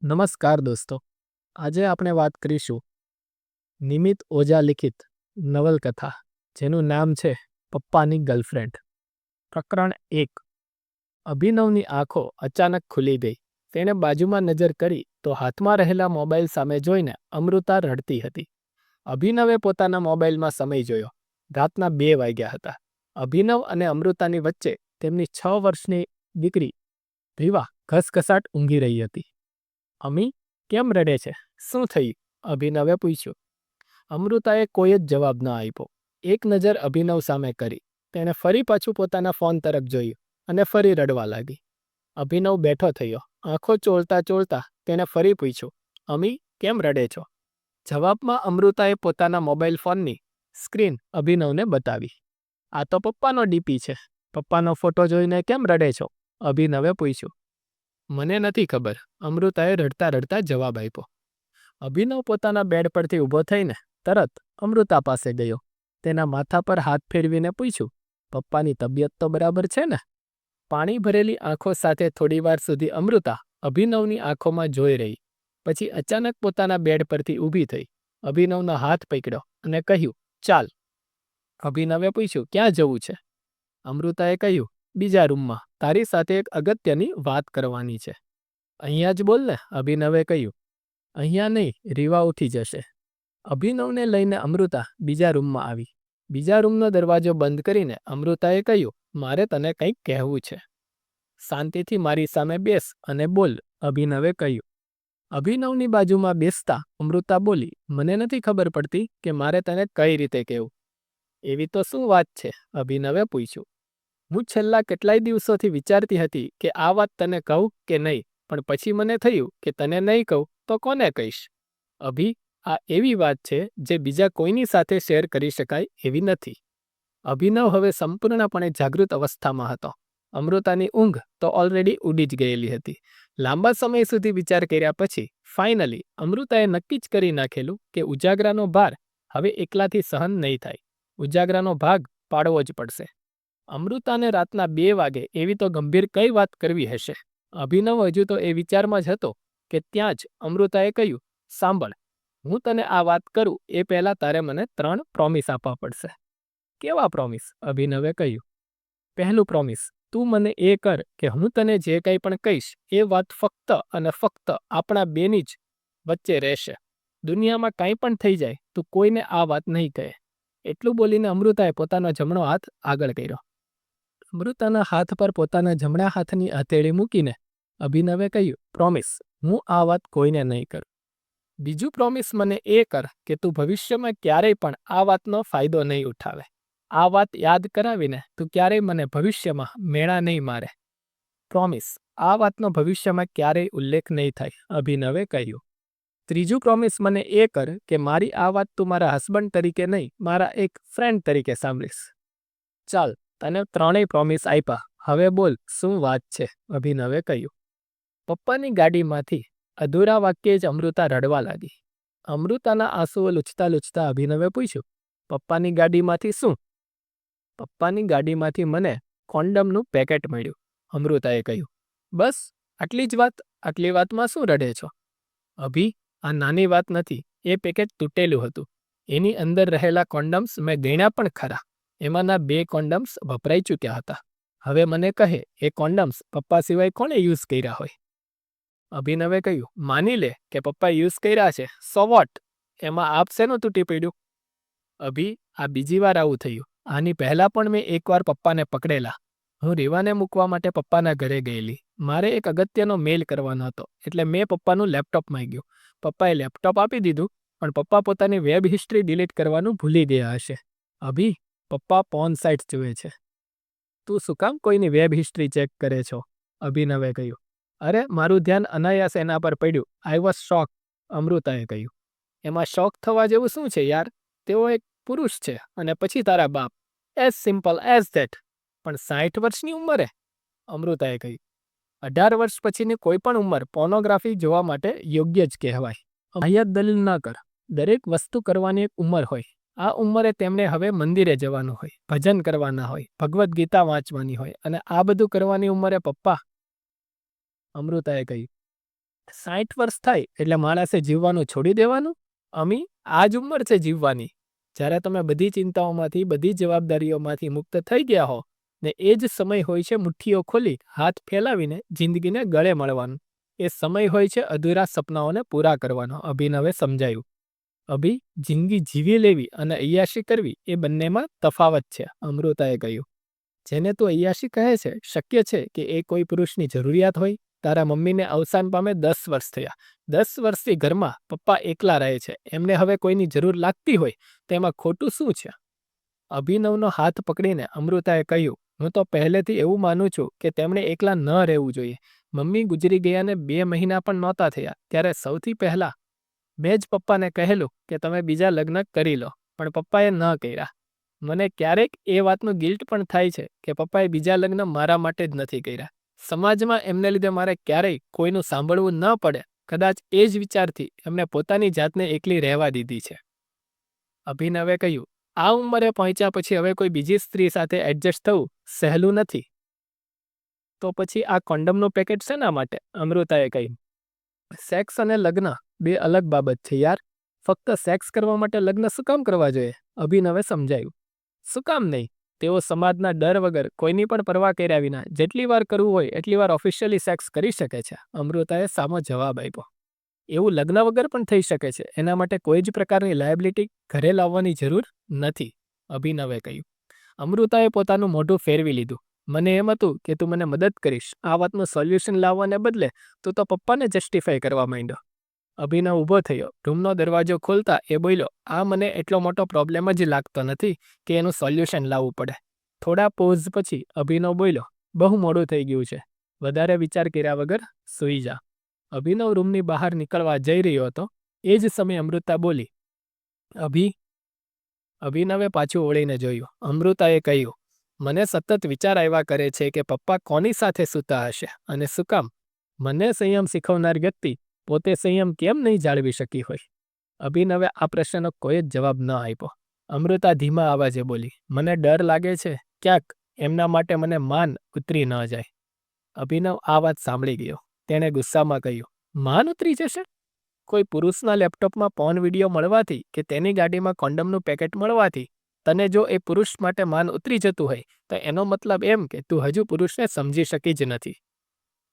નમસ્કાર દોસ્તો, આજે આપણે વાત કરીશું નિમિત ઓઝા લિખિત નવલકથા જેનું નામ છે પપ્પાની ગર્લફ્રેન્ડ. પ્રકરણ 1. અભિનવની આંખો અચાનક ખુલી ગઈ. તેણે બાજુમાં નજર કરી તો હાથમાં રહેલા મોબાઈલ સામે જોઈને અમૃતા રડતી હતી. અભિનવે પોતાના મોબાઈલમાં સમય જોયો. રાતના 2 વાગ્યા હતા. અભિનવ અને અમૃતાની વચ્ચે તેમની 6 વર્ષની દીકરી રીવા ઘસઘસાટ ઊંઘી રહી હતી. અમી, કેમ રડે છે? શું થયું? અભિનવે પૂછ્યું. અમૃતાએ કોઈ જ જવાબ ન આપ્યો. એક નજર અભિનવ સામે કરી. તેણે ફરી પાછું પોતાના ફોન તરફ જોયું અને ફરી રડવા લાગી. અભિનવ બેઠો થયો. આંખો ચોળતા ચોળતા તેણે ફરી પૂછ્યું, અમી, કેમ રડે છો? જવાબમાં અમૃતાએ પોતાના મોબાઈલ ફોનની સ્ક્રીન અભિનવને બતાવી. આ તો પપ્પાનો ડીપી છે. પપ્પાનો ફોટો જોઈને કેમ રડે છો? અભિનવે પૂછ્યું. મને નથી ખબર, અમૃતાએ રડતા રડતા જવાબ આપ્યો. અભિનવ પોતાના બેડ પરથી ઊભો થઈને તરત અમૃતા પાસે ગયો. તેના માથા પર હાથ ફેરવીને પૂછ્યું, પપ્પાની તબિયત તો બરાબર છે ને? પાણી ભરેલી આંખો સાથે થોડીવાર સુધી અમૃતા અભિનવની આંખોમાં જોઈ રહી. પછી અચાનક પોતાના બેડ પરથી ઊભી થઈ, અભિનવનો હાથ પકડ્યો અને કહ્યું, ચાલ. અભિનવે પૂછ્યું, ક્યાં જવું છે? અમૃતાએ કહ્યું, બીજા રૂમમાં, તારી સાથે એક અગત્યની વાત કરવાની છે. અહીંયા જ બોલ ને, અભિનવે કહ્યું. અહીંયા નહીં, રીવા ઉઠી જશે. અભિનવને લઈને અમૃતા બીજા રૂમમાં આવી. બીજા રૂમનો દરવાજો બંધ કરીને અમૃતાએ કહ્યું, મારે તને કંઈક કહેવું છે. શાંતિથી મારી સામે બેસ અને બોલ, અભિનવે કહ્યું. અભિનવની બાજુમાં બેસતા અમૃતા બોલી, મને નથી ખબર પડતી કે મારે તને કઈ રીતે કહેવું. એવી તો શું વાત છે? અભિનવે પૂછ્યું. હું છેલ્લા કેટલાય દિવસોથી વિચારતી હતી કે આ વાત તને કહું કે નહીં, પણ પછી મને થયું કે તને નહીં કહું તો કોને કહીશ? અભી, આ એવી વાત છે જે બીજા કોઈની સાથે શેર કરી શકાય એવી નથી. અભિનવ હવે સંપૂર્ણપણે જાગૃત અવસ્થામાં હતો. અમૃતાની ઊંઘ તો ઓલરેડી ઉડી જ ગયેલી હતી. લાંબા સમય સુધી વિચાર કર્યા પછી ફાઇનલી અમૃતાએ નક્કી જ કરી નાખેલું કે ઉજાગરાનો ભાર હવે એકલાથી સહન નહીં થાય. ઉજાગરાનો ભાગ પાડવો જ પડશે. અમૃતાને રાતના 2 વાગે એવી તો ગંભીર કઈ વાત કરવી હશે? અભિનવ હજુ તો એ વિચારમાં જ હતો કે ત્યાં જ અમૃતાએ કહ્યું, સાંભળ, હું તને આ વાત કરું એ પહેલા તારે મને 3 પ્રોમિસ આપવા પડશે. કેવા પ્રોમિસ? અભિનવે કહ્યું. પહેલું પ્રોમિસ, તું મને એ કર કે હું તને જે કંઈ પણ કહીશ એ વાત ફક્ત અને ફક્ત આપણા બેની જ વચ્ચે રહેશે. દુનિયામાં કંઈ પણ થઈ જાય તું કોઈને આ વાત નહીં કહે. એટલું બોલીને અમૃતાએ પોતાનો જમણો હાથ આગળ કર્યો. અમૃતાના હાથ પર પોતાના જમણા હાથની હથેળી મૂકીને અભિનવે કહ્યું, પ્રોમિસ, હું આ વાત કોઈને નહીં કરું. બીજું પ્રોમિસ મને એ કર કે તું ભવિષ્યમાં ક્યારેય પણ આ વાતનો ફાયદો નહીં ઉઠાવે. આ વાત યાદ કરાવીને તું ક્યારેય મને ભવિષ્યમાં મેણા નહીં મારે. પ્રોમિસ, આ વાતનો ભવિષ્યમાં ક્યારેય ઉલ્લેખ નહીં થાય, અભિનવે કહ્યું. ત્રીજું પ્રોમિસ મને એ કર કે મારી આ વાત તું મારા હસબન્ડ તરીકે નહીં, મારા એક ફ્રેન્ડ તરીકે સાંભળીશ. ચાલ, તને 3 પ્રોમિસ આપ્યા. હવે બોલ, શું વાત છે? અભિનવે કહ્યું. પપ્પાની ગાડીમાંથી અધૂરા વાક્યે જ અમૃતા રડવા લાગી. અમૃતાના આંસુઓ લૂછતા લૂછતા અભિનવે પૂછ્યું, પપ્પાની ગાડીમાંથી શું? પપ્પાની ગાડીમાંથી મને કોન્ડમનું પેકેટ મળ્યું, અમૃતાએ કહ્યું. બસ આટલી જ વાત? આટલી વાતમાં શું રડે છો? અભી, આ નાની વાત નથી. એ પેકેટ તૂટેલું હતું. એની અંદર રહેલા કોન્ડમ્સ મેં ગણ્યા પણ ખરા. એમાંના 2 કોન્ડમ્સ વપરાઈ ચૂક્યા હતા. હવે મને કહે, એ કોન્ડમ્સ પપ્પા સિવાય કોણે યુઝ કર્યા હોય? અભિનવે કહ્યું, માની લે કે પપ્પા યુઝ કર્યા છે, સો વોટ? એમાં આપ શેનું તૂટી પડ્યું? અભી, આ બીજી વાર આવું થયું. આની પહેલાં પણ મેં એકવાર પપ્પાને પકડેલા. હું રીવાને મૂકવા માટે પપ્પાના ઘરે ગયેલી. મારે એક અગત્યનો મેલ કરવાનો હતો, એટલે મેં પપ્પાનું લેપટોપ માંગ્યું. પપ્પાએ લેપટોપ આપી દીધું, પણ પપ્પા પોતાની વેબ હિસ્ટ્રી ડિલીટ કરવાનું ભૂલી ગયા હશે. અભી, પપ્પા પોર્ન સાઇટ્સ જુએ છે. તું શું કામ કોઈની વેબ હિસ્ટ્રી ચેક કરે છો? અભિનવે કહ્યું. અરે, મારું ધ્યાન અનાયાસ એના પર પડ્યું. આઈ વોઝ શોક, અમૃતાએ કહ્યું. એમાં શોક થવા જેવું શું છે યાર? તેઓ એક પુરુષ છે અને પછી તારા બાપ. As simple as that. પણ 60 વર્ષની ઉંમરે? અમૃતાએ કહ્યું. 18 વર્ષ પછીની કોઈ પણ ઉંમર પોર્નોગ્રાફી જોવા માટે યોગ્ય જ કહેવાય. અહીંયા દલીલ ન કર. દરેક વસ્તુ કરવાની એક ઉંમર હોય. આ ઉંમરે તેમને હવે મંદિરે જવાનું હોય, ભજન કરવાના હોય, ભગવદ્ ગીતા વાંચવાની હોય, અને આ બધું કરવાની ઉંમરે પપ્પા. અમૃતાએ કહ્યું. 60 વર્ષ થાય એટલે માણસે જીવવાનું છોડી દેવાનું? અમી, આ જ ઉંમર છે જીવવાની. જ્યારે તમે બધી ચિંતાઓમાંથી, બધી જવાબદારીઓમાંથી મુક્ત થઈ ગયા હો ને એ જ સમય હોય છે મુઠ્ઠીઓ ખોલી, હાથ ફેલાવીને જિંદગીને ગળે મળવાનું. એ સમય હોય છે અધૂરા સપનાઓને પૂરા કરવાનો. અભિનવે સમજાયું. અભી, જિંદગી જીવી લેવી અને અય્યાશી કરવી એ બંનેમાં તફાવત છે, અમૃતાએ કહ્યું. જેને તું અય્યાશી કહે છે, શક્ય છે કે એ કોઈ પુરુષની જરૂરિયાત હોય? તારા મમ્મીને અવસાન પામે 10 વર્ષ થયા. 10 વર્ષથી ઘરમાં પપ્પા એકલા રહે છે. એમને હવે કોઈની જરૂર લાગતી હોય તો એમાં ખોટું શું છે? અભિનવનો હાથ પકડીને અમૃતાએ કહ્યું, હું તો પહેલેથી એવું માનું છું કે તેમણે એકલા ન રહેવું જોઈએ. મમ્મી ગુજરી ગયાને 2 મહિના પણ નહોતા થયા ત્યારે સૌથી પહેલા મેં જ પપ્પાને કહેલું કે તમે બીજા લગ્ન કરી લો, પણ પપ્પાએ ન કર્યા. મને ક્યારેક એ વાતનું ગિલ્ટ પણ થાય છે કે પપ્પાએ બીજા લગ્ન મારા માટે જ નથી કર્યા. સમાજમાં એમને લીધે મારે ક્યારેય કોઈનું સાંભળવું ન પડે, કદાચ એ જ વિચારથી એમને પોતાની જાતને એકલી રહેવા દીધી છે. અભિનવે કહ્યું, આ ઉંમરે પહોંચ્યા પછી હવે કોઈ બીજી સ્ત્રી સાથે એડજસ્ટ થવું સહેલું નથી. તો પછી આ કોન્ડમનું પેકેટ શેના માટે? અમૃતાએ કહ્યું. સેક્સ અને લગ્ન 2 અલગ બાબત છે યાર. ફક્ત સેક્સ કરવા માટે લગ્ન શું કામ કરવા જોઈએ? અભિનવે સમજાયું. શું કામ નહીં? તેઓ સમાજના ડર વગર કોઈની પણ પરવા કર્યા વિના જેટલી વાર કરવું હોય એટલી વાર ઓફિશિયલી સેક્સ કરી શકે છે. અમૃતાએ સામો જવાબ આપ્યો. એવું લગ્ન વગર પણ થઈ શકે છે. એના માટે કોઈ જ પ્રકારની લાયબિલિટી ઘરે લાવવાની જરૂર નથી, અભિનવે કહ્યું. અમૃતાએ પોતાનું મોઢું ફેરવી લીધું. મને એમ હતું કે તું મને મદદ કરીશ. આ વાતનું સોલ્યુશન લાવવાને બદલે તું તો પપ્પાને જસ્ટિફાઈ કરવા માંડ્યો. અભિનવ ઊભો થયો. રૂમનો દરવાજો ખોલતા એ બોલ્યો, આ મને એટલો મોટો પ્રોબ્લેમ જ લાગતો નથી કે એનું સોલ્યુશન લાવવું પડે. થોડા પોઝ પછી અભિનવ બોલ્યો, બહુ મોડું થઈ ગયું છે. વધારે વિચાર કર્યા વગર સૂઈ જા. અભિનવ રૂમની બહાર નીકળવા જઈ રહ્યો હતો. એ જ સમયે અમૃતા બોલી. અભિનવે પાછું વળીને જોયું. અમૃતાએ કહ્યું, મને સતત વિચાર આવ્યા કરે છે કે પપ્પા કોની સાથે સૂતા હશે અને શું કામ? મને સંયમ શીખવનાર વ્યક્તિ પોતે સંયમ કેમ નહીં જાળવી શકી હોય? અભિનવે આ પ્રશ્નનો કોઈ જ જવાબ ન આપ્યો. અમૃતા ધીમા અવાજે બોલી, મને ડર લાગે છે ક્યાંક એમના માટે મને માન ઉતરી ન જાય. અભિનવ આ વાત સાંભળી ગયો. તેણે ગુસ્સામાં કહ્યું, માન ઉતરી જશે? કોઈ પુરુષના લેપટોપમાં પોર્ન વિડીયો મળવાથી કે તેની ગાડીમાં કોન્ડમનું પેકેટ મળવાથી તને જો એ પુરુષ માટે માન ઉતરી જતું હોય તો એનો મતલબ એમ કે તું હજુ પુરુષને સમજી શકી જ નથી.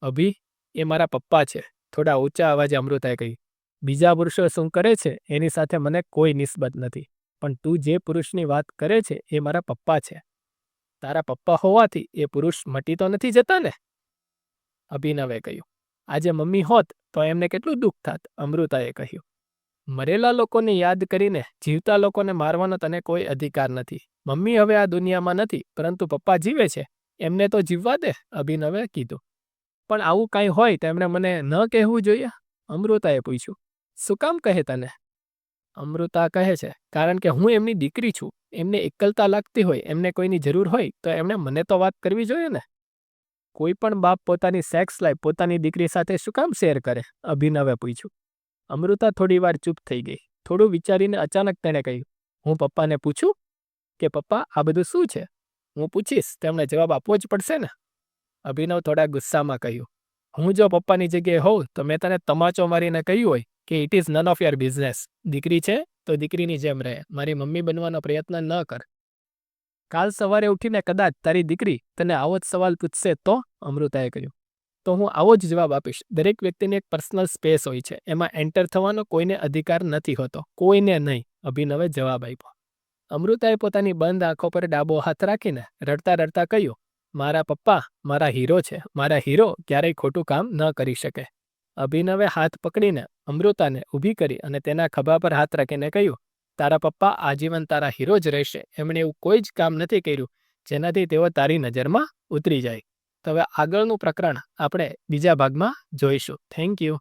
અભી, એ મારા પપ્પા છે, થોડા ઊંચા અવાજે અમૃતાએ કહ્યું. બીજા પુરુષો શું કરે છે એની સાથે મને કોઈ નિસ્બત નથી, પણ તું જે પુરુષની વાત કરે છે એ મારા પપ્પા છે. તારા પપ્પા હોવાથી એ પુરુષ મટી તો નથી જતા ને? અભિનવે કહ્યું. આજે મમ્મી હોત તો એમને કેટલું દુઃખ થાત? અમૃતાએ કહ્યું. મરેલા લોકોને યાદ કરીને જીવતા લોકોને મારવાનો તને કોઈ અધિકાર નથી. મમ્મી હવે આ દુનિયામાં નથી, પરંતુ પપ્પા જીવે છે, એમને તો જીવવા દે, અભિનવે કીધું. પણ આવું કાંઈ હોય તો એમણે મને ન કહેવું જોઈએ? અમૃતાએ પૂછ્યું. શું કામ કહે તને? અમૃતા કહે છે, કારણ કે હું એમની દીકરી છું. એમને એકલતા લાગતી હોય, એમને કોઈની જરૂર હોય તો એમણે મને તો વાત કરવી જોઈએ ને. કોઈ પણ બાપ પોતાની સેક્સ લાઈફ પોતાની દીકરી સાથે શું કામ શેર કરે? અભિનવે પૂછ્યું. અમૃતા થોડી વાર ચૂપ થઈ ગઈ. થોડું વિચારીને અચાનક તેણે કહ્યું, હું પપ્પાને પૂછું કે પપ્પા આ બધું શું છે? હું પૂછીશ તેમણે જવાબ આપવો જ પડશે ને. અભિનવ થોડા ગુસ્સામાં કહ્યું, હું જો પપ્પાની જગ્યાએ હોઉં તો મેં તને તમાચો મારીને કહ્યું હોય કે it is none of your business. દીકરી છે તો દીકરીની જેમ રહે. મારી મમ્મી બનવાનો પ્રયત્ન ન કર. કાલ સવારે ઉઠીને કદાચ તારી દીકરી તને આવો જ સવાલ પૂછશે તો? અમૃતાએ કહ્યું. તો હું આવો જ જવાબ આપીશ. દરેક વ્યક્તિની એક પર્સનલ સ્પેસ હોય છે, એમાં એન્ટર થવાનો કોઈને અધિકાર નથી હોતો, કોઈને નહીં, અભિનવે જવાબ આપ્યો. અમૃતાએ પોતાની બંધ આંખો પર ડાબો હાથ રાખીને રડતા રડતા કહ્યું, મારા પપ્પા મારા હીરો છે. મારા હીરો ક્યારેય ખોટું કામ ન કરી શકે. અભિનવે હાથ પકડીને અમૃતાને ઊભી કરી અને તેના ખભા પર હાથ રાખીને કહ્યું, તારા પપ્પા આજીવન તારા હીરો જ રહેશે. એમણે એવું કોઈ જ કામ નથી કર્યું જેનાથી તેઓ તારી નજરમાં ઉતરી જાય. તો હવે આગળનું પ્રકરણ આપણે બીજા ભાગમાં જોઈશું. Thank you.